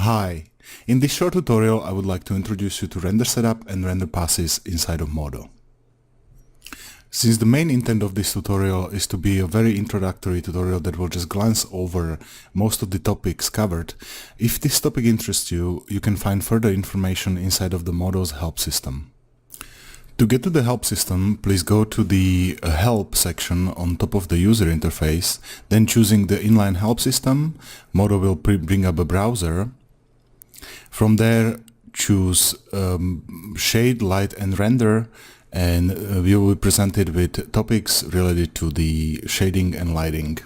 Hi! In this short tutorial I would like to introduce you to render setup and render passes inside of Modo. Since the main intent of this tutorial is to be a very introductory tutorial that will just glance over most of the topics covered, if this topic interests you, you can find further information inside of the Modo's help system. To get to the help system, please go to the help section on top of the user interface, then choosing the inline help system, Modo will bring up a browser. From there choose shade, light and render, and we will be presented with topics related to the shading and lighting.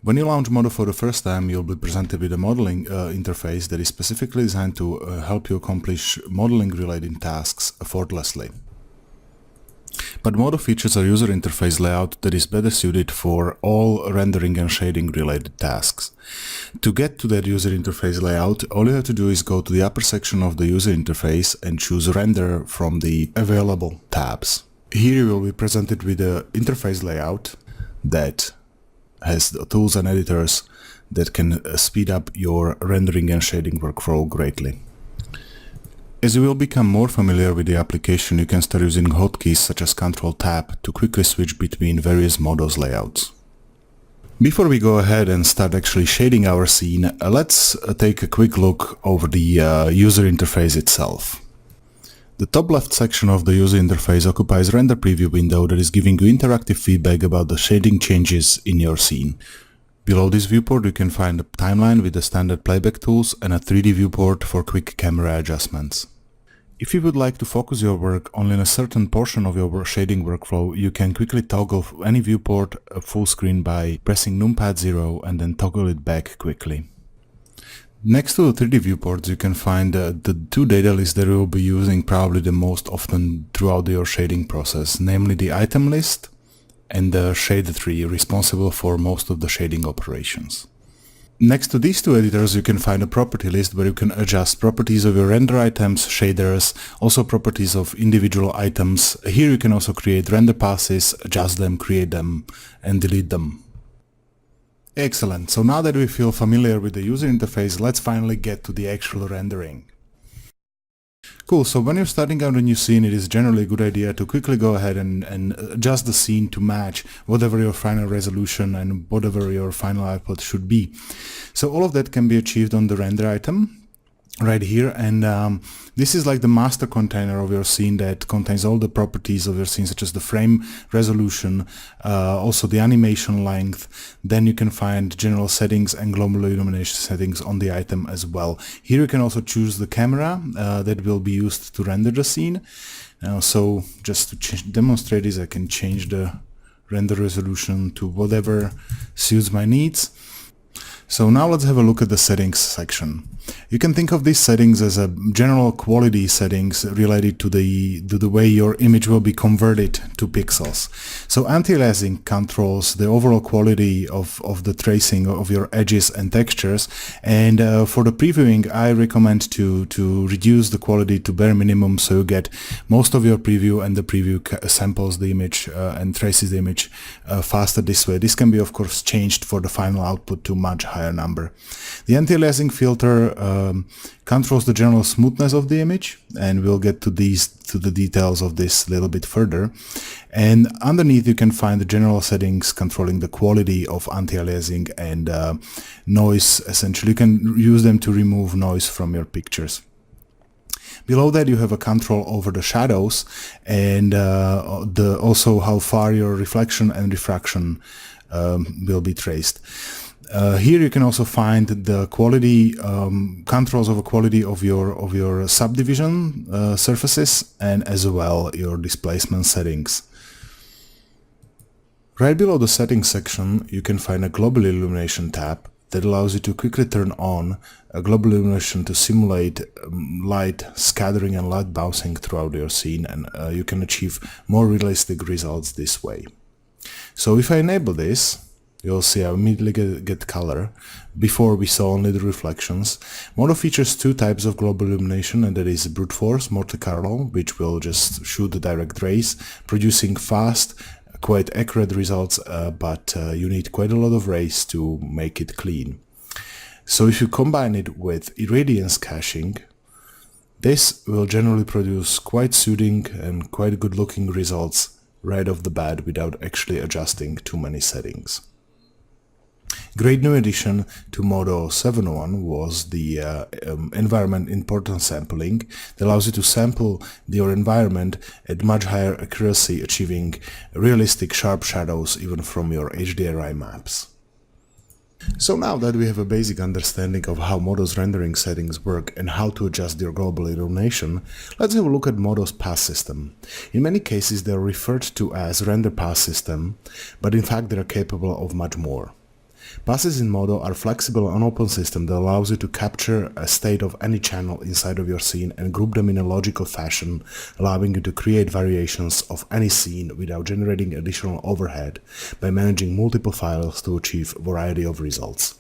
When you launch Modo for the first time, you'll be presented with a modeling interface that is specifically designed to help you accomplish modeling related tasks effortlessly. But Modo features a user interface layout that is better suited for all rendering and shading related tasks. To get to that user interface layout, all you have to do is go to the upper section of the user interface and choose Render from the available tabs. Here you will be presented with an interface layout that has the tools and editors that can speed up your rendering and shading workflow greatly. As you will become more familiar with the application, you can start using hotkeys such as Ctrl-Tab to quickly switch between various Modo's layouts. Before we go ahead and start actually shading our scene, let's take a quick look over the user interface itself. The top left section of the user interface occupies a render preview window that is giving you interactive feedback about the shading changes in your scene. Below this viewport you can find a timeline with the standard playback tools and a 3D viewport for quick camera adjustments. If you would like to focus your work only on a certain portion of your shading workflow, you can quickly toggle any viewport full screen by pressing numpad 0 and then toggle it back quickly. Next to the 3D viewports you can find the two data lists that you will be using probably the most often throughout your shading process, namely the item list and the shade tree, responsible for most of the shading operations. Next to these two editors you can find a property list where you can adjust properties of your render items, shaders, also properties of individual items. Here you can also create render passes, adjust them, create them and delete them. Excellent, so now that we feel familiar with the user interface, let's finally get to the actual rendering. Cool, so when you're starting out a new scene, it is generally a good idea to quickly go ahead and adjust the scene to match whatever your final resolution and whatever your final output should be. So all of that can be achieved on the render item right here, and this is like the master container of your scene that contains all the properties of your scene, such as the frame resolution, also the animation length. Then you can find general settings and global illumination settings on the item as well. Here you can also choose the camera that will be used to render the scene. So just to demonstrate this, I can change the render resolution to whatever suits my needs. So now let's have a look at the settings section. You can think of these settings as a general quality settings related to the way your image will be converted to pixels. So anti-aliasing controls the overall quality of the tracing of your edges and textures, and for the previewing I recommend to reduce the quality to bare minimum so you get most of your preview, and the preview samples the image and traces the image faster this way. This can be of course changed for the final output to much higher number. The anti-aliasing filter controls the general smoothness of the image, and we'll get to the details of this a little bit further. And underneath you can find the general settings controlling the quality of anti-aliasing and noise. Essentially you can use them to remove noise from your pictures. Below that you have a control over the shadows and also how far your reflection and diffraction will be traced. Here you can also find the quality controls over quality of your subdivision surfaces, and as well your displacement settings. Right below the settings section you can find a global illumination tab that allows you to quickly turn on a global illumination to simulate light scattering and light bouncing throughout your scene, and you can achieve more realistic results this way. So if I enable this, you'll see I immediately get color. Before we saw only the reflections. Modo features two types of global illumination, and that is brute force, Monte Carlo, which will just shoot the direct rays, producing fast, quite accurate results, but you need quite a lot of rays to make it clean. So if you combine it with irradiance caching, this will generally produce quite soothing and quite good looking results right off the bat without actually adjusting too many settings. Great new addition to Modo 7.1 was the environment importance sampling that allows you to sample your environment at much higher accuracy, achieving realistic sharp shadows even from your HDRI maps. So now that we have a basic understanding of how Modo's rendering settings work and how to adjust their global illumination, let's have a look at Modo's pass system. In many cases they are referred to as render pass system, but in fact they are capable of much more. Passes in Modo are flexible and open system that allows you to capture a state of any channel inside of your scene and group them in a logical fashion, allowing you to create variations of any scene without generating additional overhead by managing multiple files to achieve a variety of results.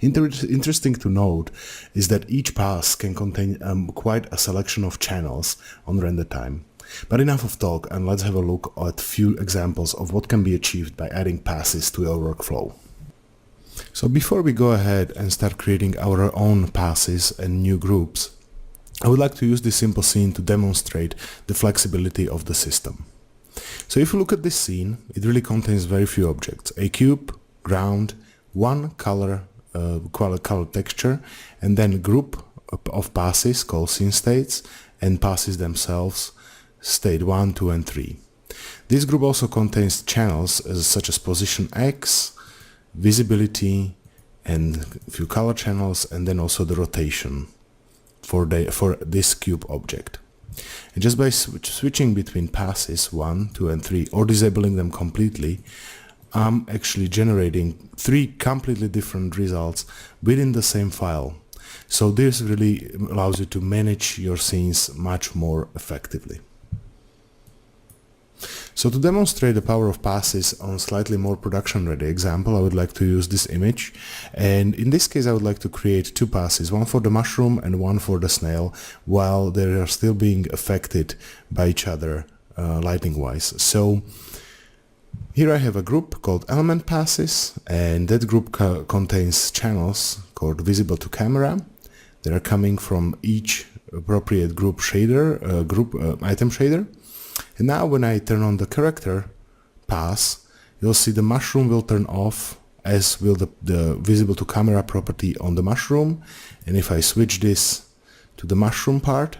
Interesting to note is that each pass can contain quite a selection of channels on render time. But enough of talk, and let's have a look at a few examples of what can be achieved by adding passes to your workflow. So before we go ahead and start creating our own passes and new groups, I would like to use this simple scene to demonstrate the flexibility of the system. So if you look at this scene, it really contains very few objects: a cube, ground, one color texture, and then a group of passes called scene states, and passes themselves state 1, 2, and 3. This group also contains channels such as position X, visibility, and a few color channels, and then also the rotation for this cube object. And just by switching between passes 1, 2, and 3, or disabling them completely, I'm actually generating 3 completely different results within the same file. So this really allows you to manage your scenes much more effectively. So to demonstrate the power of passes on slightly more production-ready example, I would like to use this image, and in this case I would like to create 2 passes, one for the mushroom and one for the snail, while they are still being affected by each other lighting-wise. So here I have a group called element passes, and that group contains channels called visible to camera. They are coming from each appropriate group shader, item shader. And now when I turn on the character pass, you'll see the mushroom will turn off, as will the visible to camera property on the mushroom. And if I switch this to the mushroom part,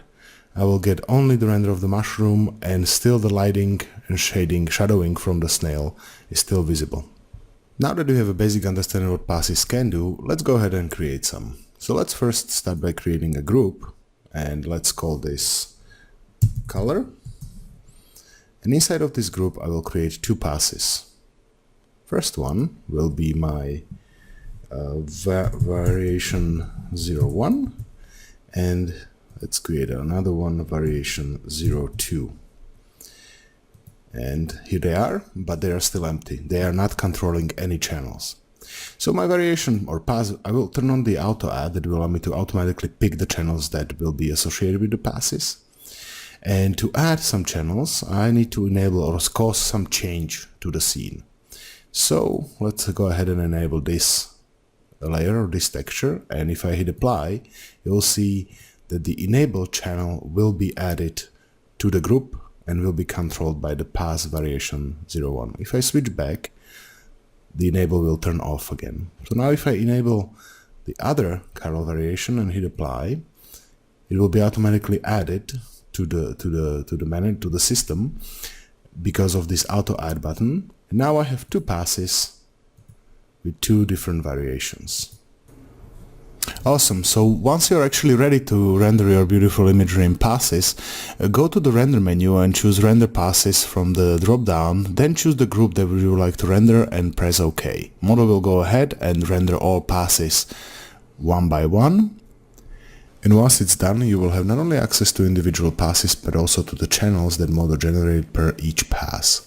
I will get only the render of the mushroom, and still the lighting and shadowing from the snail is still visible. Now that we have a basic understanding of what passes can do, let's go ahead and create some. So let's first start by creating a group, and let's call this color. And inside of this group I will create 2 passes. First one will be my variation 01, and let's create another one, variation 02. And here they are, but they are still empty. They are not controlling any channels. So my variation or pass, I will turn on the auto add that will allow me to automatically pick the channels that will be associated with the passes. And to add some channels, I need to enable or cause some change to the scene. So let's go ahead and enable this layer or this texture, and if I hit apply, you'll see that the enable channel will be added to the group and will be controlled by the pass variation 01. If I switch back, the enable will turn off again. So now if I enable the other color variation and hit apply, it will be automatically added to the system because of this auto add button. And now I have 2 passes with 2 different variations. Awesome. So once you're actually ready to render your beautiful imagery in passes, go to the render menu and choose render passes from the drop down, then choose the group that you would like to render and press OK. Modo will go ahead and render all passes one by one. And once it's done, you will have not only access to individual passes, but also to the channels that Modo generated per each pass.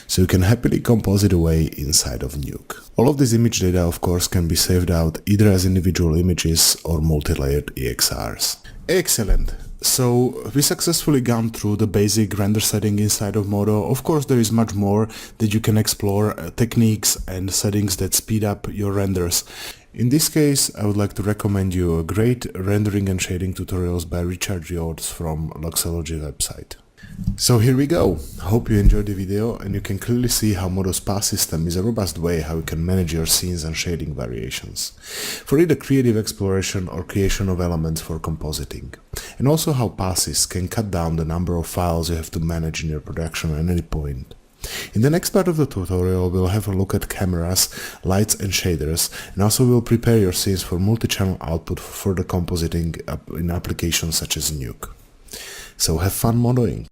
So you can happily composite away inside of Nuke. All of this image data, of course, can be saved out either as individual images or multi-layered EXRs. Excellent! So we successfully gone through the basic render setting inside of Modo. Of course, there is much more that you can explore, techniques and settings that speed up your renders. In this case, I would like to recommend you a great rendering and shading tutorials by Richard Riords from Luxology website. So here we go. Hope you enjoyed the video, and you can clearly see how Modo's path system is a robust way how you can manage your scenes and shading variations for either creative exploration or creation of elements for compositing, and also how passes can cut down the number of files you have to manage in your production at any point. In the next part of the tutorial, we'll have a look at cameras, lights and shaders, and also we'll prepare your scenes for multi-channel output for further compositing in applications such as Nuke. So have fun modeling!